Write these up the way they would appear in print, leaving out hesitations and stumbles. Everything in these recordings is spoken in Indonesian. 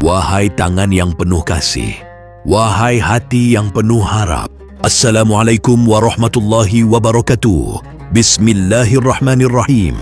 Wahai tangan yang penuh kasih, wahai hati yang penuh harap. Assalamualaikum warahmatullahi wabarakatuh. Bismillahirrahmanirrahim.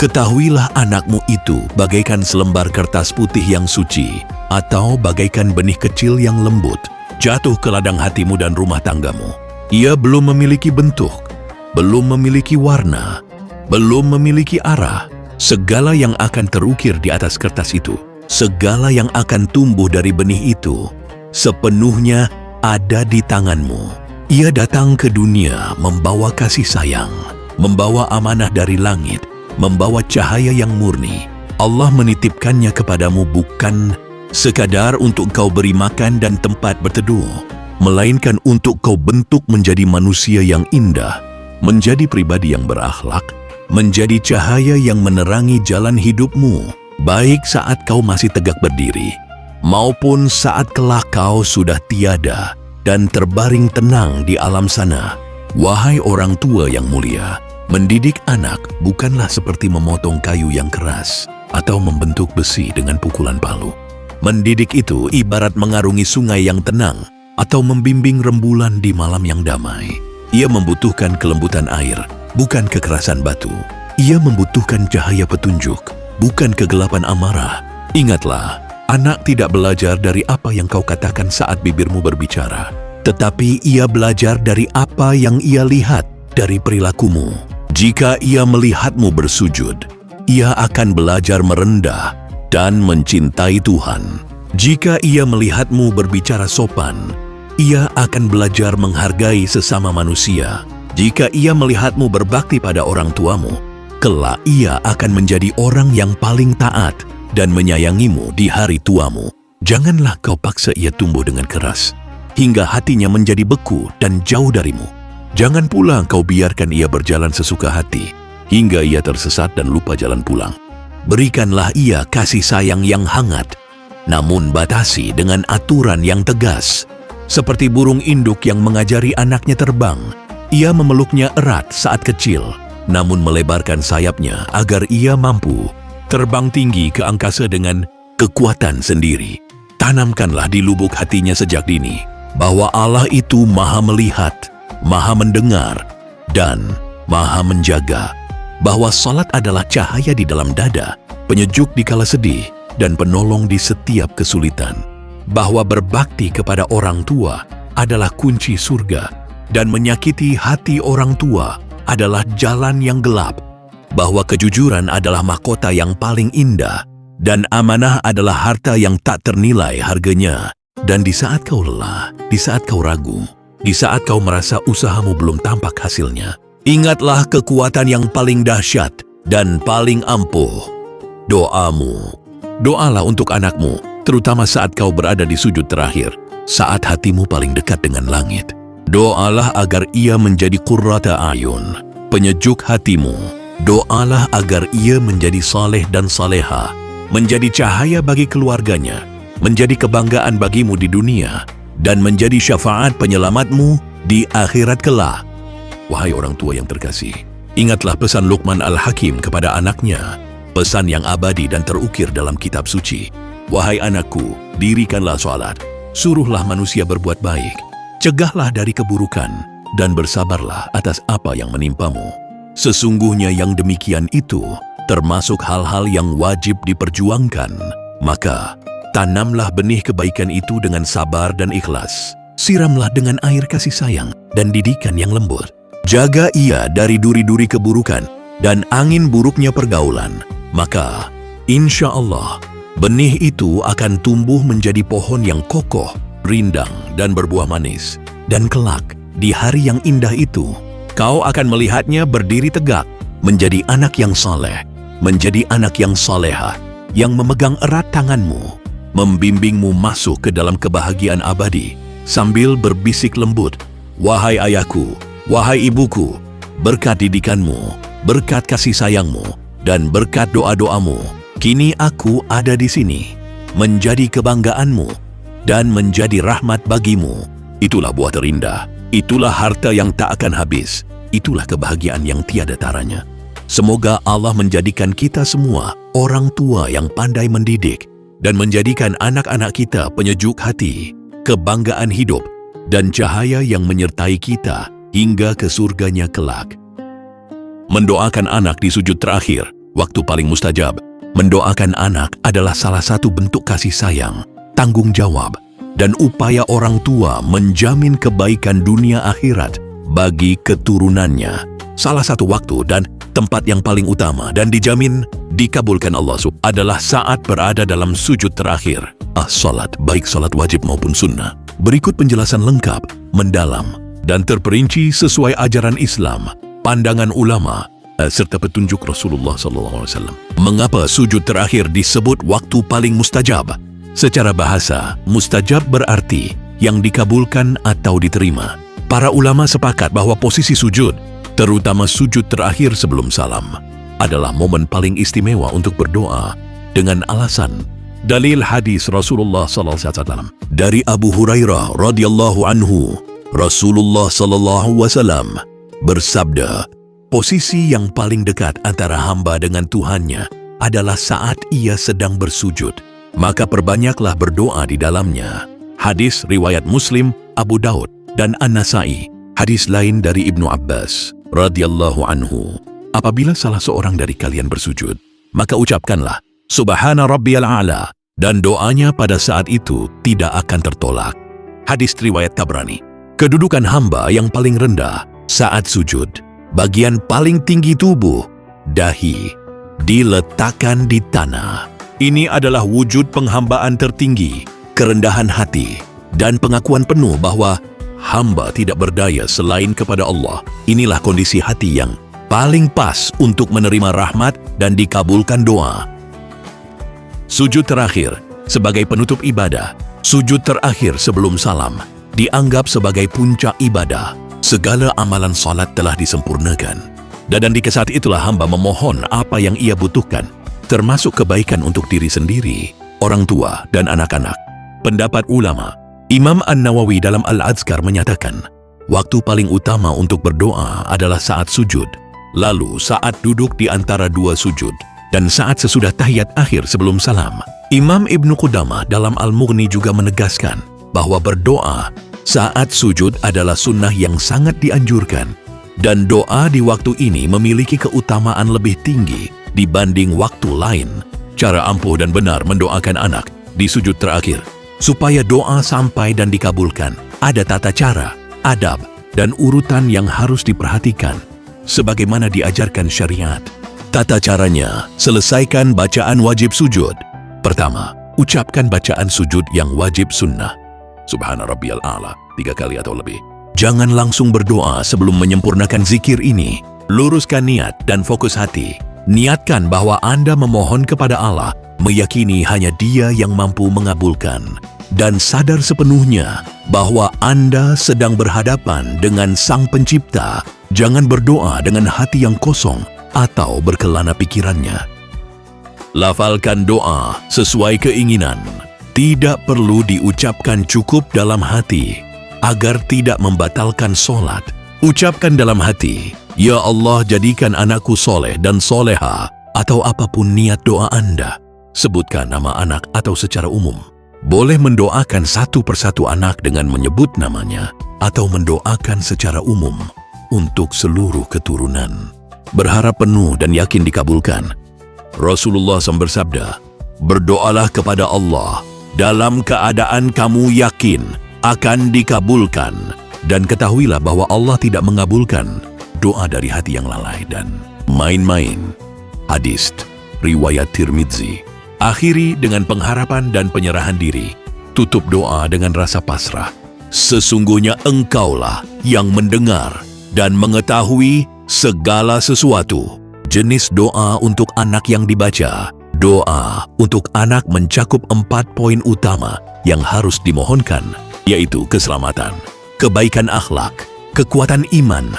Ketahuilah anakmu itu bagaikan selembar kertas putih yang suci, atau bagaikan benih kecil yang lembut, jatuh ke ladang hatimu dan rumah tanggamu. Ia belum memiliki bentuk, belum memiliki warna, belum memiliki arah. Segala yang akan terukir di atas kertas itu, segala yang akan tumbuh dari benih itu, sepenuhnya ada di tanganmu. Ia datang ke dunia membawa kasih sayang, membawa amanah dari langit, membawa cahaya yang murni. Allah menitipkannya kepadamu bukan sekadar untuk kau beri makan dan tempat berteduh, melainkan untuk kau bentuk menjadi manusia yang indah, menjadi pribadi yang berakhlak, menjadi cahaya yang menerangi jalan hidupmu, baik saat kau masih tegak berdiri, maupun saat kelak kau sudah tiada dan terbaring tenang di alam sana. Wahai orang tua yang mulia, mendidik anak bukanlah seperti memotong kayu yang keras atau membentuk besi dengan pukulan palu. Mendidik itu ibarat mengarungi sungai yang tenang atau membimbing rembulan di malam yang damai. Ia membutuhkan kelembutan air, bukan kekerasan batu. Ia membutuhkan cahaya petunjuk, bukan kegelapan amarah. Ingatlah, anak tidak belajar dari apa yang kau katakan saat bibirmu berbicara, tetapi ia belajar dari apa yang ia lihat dari perilakumu. Jika ia melihatmu bersujud, ia akan belajar merendah dan mencintai Tuhan. Jika ia melihatmu berbicara sopan, ia akan belajar menghargai sesama manusia. Jika ia melihatmu berbakti pada orang tuamu, kelak ia akan menjadi orang yang paling taat dan menyayangimu di hari tuamu. Janganlah kau paksa ia tumbuh dengan keras, hingga hatinya menjadi beku dan jauh darimu. Jangan pula kau biarkan ia berjalan sesuka hati, hingga ia tersesat dan lupa jalan pulang. Berikanlah ia kasih sayang yang hangat, namun batasi dengan aturan yang tegas. Seperti burung induk yang mengajari anaknya terbang, ia memeluknya erat saat kecil, namun melebarkan sayapnya agar ia mampu terbang tinggi ke angkasa dengan kekuatan sendiri. Tanamkanlah di lubuk hatinya sejak dini bahwa Allah itu Maha Melihat, Maha Mendengar, dan Maha Menjaga. Bahwa salat adalah cahaya di dalam dada, penyejuk di kala sedih, dan penolong di setiap kesulitan. Bahwa berbakti kepada orang tua adalah kunci surga, dan menyakiti hati orang tua adalah jalan yang gelap. Bahwa kejujuran adalah mahkota yang paling indah, dan amanah adalah harta yang tak ternilai harganya. Dan di saat kau lelah, di saat kau ragu, di saat kau merasa usahamu belum tampak hasilnya, ingatlah kekuatan yang paling dahsyat dan paling ampuh: doamu. Doalah untuk anakmu, terutama saat kau berada di sujud terakhir, saat hatimu paling dekat dengan langit. Doalah agar ia menjadi qurrata ayun, penyejuk hatimu. Doalah agar ia menjadi saleh dan saleha, menjadi cahaya bagi keluarganya, menjadi kebanggaan bagimu di dunia, dan menjadi syafaat penyelamatmu di akhirat kelak. Wahai orang tua yang terkasih, ingatlah pesan Luqman Al-Hakim kepada anaknya, pesan yang abadi dan terukir dalam kitab suci. Wahai anakku, dirikanlah salat, suruhlah manusia berbuat baik, cegahlah dari keburukan, dan bersabarlah atas apa yang menimpamu. Sesungguhnya yang demikian itu termasuk hal-hal yang wajib diperjuangkan. Maka tanamlah benih kebaikan itu dengan sabar dan ikhlas. Siramlah dengan air kasih sayang dan didikan yang lembut. Jaga ia dari duri-duri keburukan dan angin buruknya pergaulan. Maka insya Allah benih itu akan tumbuh menjadi pohon yang kokoh, rindang, dan berbuah manis. Dan kelak di hari yang indah itu, kau akan melihatnya berdiri tegak, menjadi anak yang saleh, menjadi anak yang saleha, yang memegang erat tanganmu, membimbingmu masuk ke dalam kebahagiaan abadi, sambil berbisik lembut, "Wahai ayahku, wahai ibuku, berkat didikanmu, berkat kasih sayangmu, dan berkat doa-doamu, kini aku ada di sini, menjadi kebanggaanmu, dan menjadi rahmat bagimu." Itulah buah terindah, itulah harta yang tak akan habis, itulah kebahagiaan yang tiada taranya. Semoga Allah menjadikan kita semua orang tua yang pandai mendidik dan menjadikan anak-anak kita penyejuk hati, kebanggaan hidup, dan cahaya yang menyertai kita hingga ke surganya kelak. Mendoakan anak di sujud terakhir, waktu paling mustajab. Mendoakan anak adalah salah satu bentuk kasih sayang, tanggung jawab, dan upaya orang tua menjamin kebaikan dunia akhirat bagi keturunannya. Salah satu waktu dan tempat yang paling utama dan dijamin dikabulkan Allah adalah saat berada dalam sujud terakhir. Salat, baik salat wajib maupun sunnah. Berikut penjelasan lengkap, mendalam, dan terperinci sesuai ajaran Islam, pandangan ulama, serta petunjuk Rasulullah SAW. Mengapa sujud terakhir disebut waktu paling mustajab? Secara bahasa, mustajab berarti yang dikabulkan atau diterima. Para ulama sepakat bahwa posisi sujud, terutama sujud terakhir sebelum salam, adalah momen paling istimewa untuk berdoa dengan alasan dalil hadis Rasulullah SAW. Dari Abu Hurairah radhiyallahu anhu, Rasulullah SAW bersabda, posisi yang paling dekat antara hamba dengan Tuhannya adalah saat ia sedang bersujud. Maka perbanyaklah berdoa di dalamnya. Hadis riwayat Muslim, Abu Daud, dan An-Nasai. Hadis lain dari Ibnu Abbas radhiyallahu anhu. Apabila salah seorang dari kalian bersujud, maka ucapkanlah Subhana Rabbiyal A'la, dan doanya pada saat itu tidak akan tertolak. Hadis riwayat Tabrani. Kedudukan hamba yang paling rendah saat sujud, bagian paling tinggi tubuh, dahi, diletakkan di tanah. Ini adalah wujud penghambaan tertinggi, kerendahan hati, dan pengakuan penuh bahwa hamba tidak berdaya selain kepada Allah. Inilah kondisi hati yang paling pas untuk menerima rahmat dan dikabulkan doa. Sujud terakhir sebagai penutup ibadah, sujud terakhir sebelum salam, dianggap sebagai puncak ibadah. Segala amalan salat telah disempurnakan. Dan di saat itulah hamba memohon apa yang ia butuhkan, termasuk kebaikan untuk diri sendiri, orang tua, dan anak-anak. Pendapat ulama, Imam An-Nawawi dalam Al-Azkar menyatakan, waktu paling utama untuk berdoa adalah saat sujud, lalu saat duduk di antara dua sujud, dan saat sesudah tahiyat akhir sebelum salam. Imam Ibnu Qudamah dalam Al-Mughni juga menegaskan bahwa berdoa saat sujud adalah sunnah yang sangat dianjurkan, dan doa di waktu ini memiliki keutamaan lebih tinggi dibanding waktu lain. Cara ampuh dan benar mendoakan anak di sujud terakhir supaya doa sampai dan dikabulkan, ada tata cara, adab, dan urutan yang harus diperhatikan sebagaimana diajarkan syariat. Tata caranya, selesaikan bacaan wajib sujud. Pertama, ucapkan bacaan sujud yang wajib sunnah, Subhana Rabbiyal A'la, 3 kali atau lebih. Jangan langsung berdoa sebelum menyempurnakan zikir ini. Luruskan niat dan fokus hati. Niatkan bahwa Anda memohon kepada Allah, meyakini hanya Dia yang mampu mengabulkan, dan sadar sepenuhnya bahwa Anda sedang berhadapan dengan Sang Pencipta. Jangan berdoa dengan hati yang kosong atau berkelana pikirannya. Lafalkan doa sesuai keinginan. Tidak perlu diucapkan cukup dalam hati agar tidak membatalkan solat. Ucapkan dalam hati, Ya Allah, jadikan anakku soleh dan soleha, atau apapun niat doa Anda. Sebutkan nama anak atau secara umum. Boleh mendoakan satu persatu anak dengan menyebut namanya, atau mendoakan secara umum untuk seluruh keturunan. Berharap penuh dan yakin dikabulkan. Rasulullah SAW bersabda, berdoalah kepada Allah dalam keadaan kamu yakin akan dikabulkan, dan ketahuilah bahwa Allah tidak mengabulkan doa dari hati yang lalai dan main-main. Hadis riwayat Tirmidzi. Akhiri dengan pengharapan dan penyerahan diri. Tutup doa dengan rasa pasrah. Sesungguhnya Engkaulah yang mendengar dan mengetahui segala sesuatu. Jenis doa untuk anak yang dibaca. Doa untuk anak mencakup 4 poin utama yang harus dimohonkan, yaitu keselamatan, kebaikan akhlak, kekuatan iman,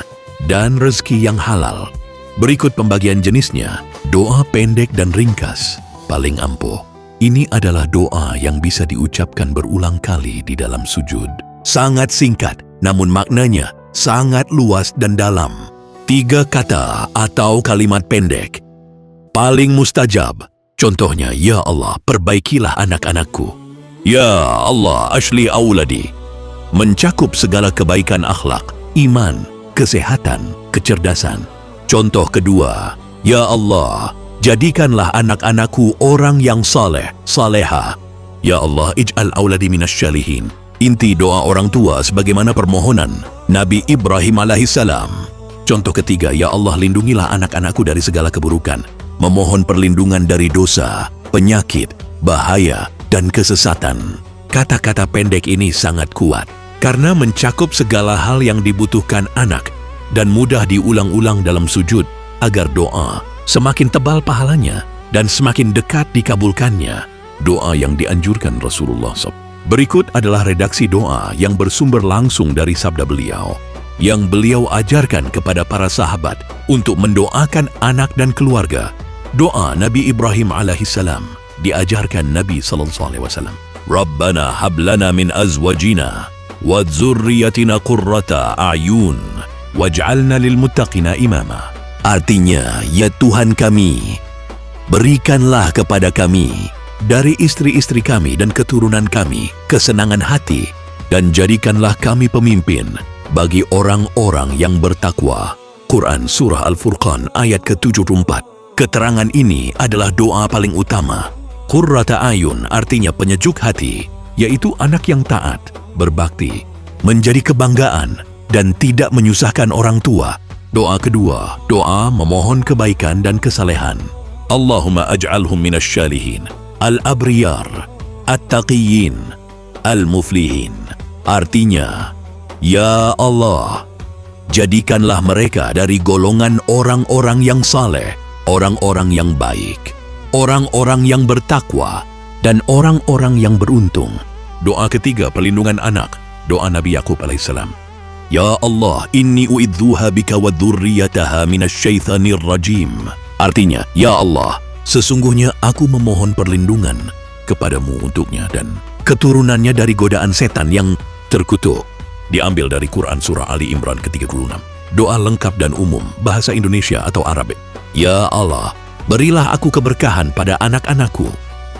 dan rezeki yang halal. Berikut pembagian jenisnya. Doa pendek dan ringkas, paling ampuh. Ini adalah doa yang bisa diucapkan berulang kali di dalam sujud. Sangat singkat, namun maknanya sangat luas dan dalam. 3 kata atau kalimat pendek. Paling mustajab, Contohnya, Ya Allah, perbaikilah anak-anakku. Ya Allah, ashli auladi. Mencakup segala kebaikan akhlak, iman, kesehatan, kecerdasan. Contoh kedua, Ya Allah, jadikanlah anak-anakku orang yang saleh, saleha. Ya Allah, ij'al auladi minasyalihin. Inti doa orang tua sebagaimana permohonan Nabi Ibrahim alaihissalam. Contoh ketiga, Ya Allah, lindungilah anak-anakku dari segala keburukan. Memohon perlindungan dari dosa, penyakit, bahaya, dan kesesatan. Kata-kata pendek ini sangat kuat karena mencakup segala hal yang dibutuhkan anak dan mudah diulang-ulang dalam sujud agar doa semakin tebal pahalanya dan semakin dekat dikabulkannya. Doa yang dianjurkan Rasulullah SAW. Berikut adalah redaksi doa yang bersumber langsung dari sabda beliau yang beliau ajarkan kepada para sahabat untuk mendoakan anak dan keluarga. Doa Nabi Ibrahim alaihissalam diajarkan Nabi SAW. Rabbana hablana min azwajina wa dzurriyyatina qurrata a'yun waj'alna lil muttaqina imama. Artinya, ya Tuhan kami, berikanlah kepada kami dari istri-istri kami dan keturunan kami kesenangan hati dan jadikanlah kami pemimpin bagi orang-orang yang bertakwa. Quran Surah Al-Furqan ayat ke-74. Keterangan ini adalah doa paling utama. Qurrata ayun artinya penyejuk hati, yaitu anak yang taat, berbakti, menjadi kebanggaan, dan tidak menyusahkan orang tua. Doa kedua, doa memohon kebaikan dan kesalehan. Allahumma aj'alhum minasyalihin, al-abriyar, at-taqiyyin, al-muflihin. Artinya, Ya Allah, jadikanlah mereka dari golongan orang-orang yang saleh, orang-orang yang baik, orang-orang yang bertakwa, dan orang-orang yang beruntung. Doa ketiga, perlindungan anak. Doa Nabi Yakub alaihissalam. Ya Allah, inni uidzuha bika wa dzurriyyataha minasyaitonir rajim. Artinya, Ya Allah, sesungguhnya aku memohon perlindungan kepadamu untuknya dan keturunannya dari godaan setan yang terkutuk. Diambil dari Quran Surah Ali Imran ke-36. Doa lengkap dan umum, bahasa Indonesia atau Arab. Ya Allah, berilah aku keberkahan pada anak-anakku.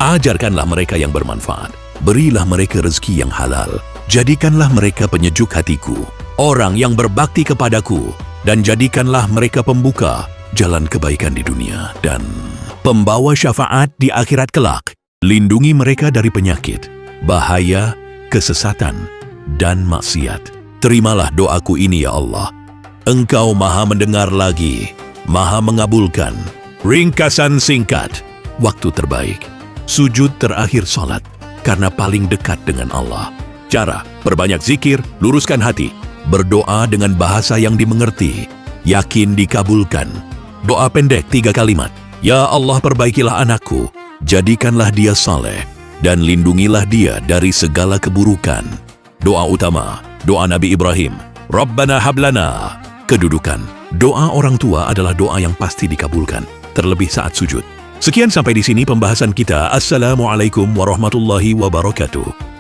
Ajarkanlah mereka yang bermanfaat. Berilah mereka rezeki yang halal. Jadikanlah mereka penyejuk hatiku, orang yang berbakti kepadaku, dan jadikanlah mereka pembuka jalan kebaikan di dunia dan pembawa syafaat di akhirat kelak. Lindungi mereka dari penyakit, bahaya, kesesatan, dan maksiat. Terimalah doaku ini, Ya Allah. Engkau maha mendengar lagi, maha mengabulkan. Ringkasan singkat, waktu terbaik, sujud terakhir salat, karena paling dekat dengan Allah. Cara, perbanyak zikir, luruskan hati, berdoa dengan bahasa yang dimengerti, yakin dikabulkan. Doa pendek 3 kalimat. Ya Allah, perbaikilah anakku, jadikanlah dia saleh, dan lindungilah dia dari segala keburukan. Doa utama, doa Nabi Ibrahim, Rabbana hablana. Kedudukan, doa orang tua adalah doa yang pasti dikabulkan, terlebih saat sujud. Sekian sampai di sini pembahasan kita. Assalamualaikum warahmatullahi wabarakatuh.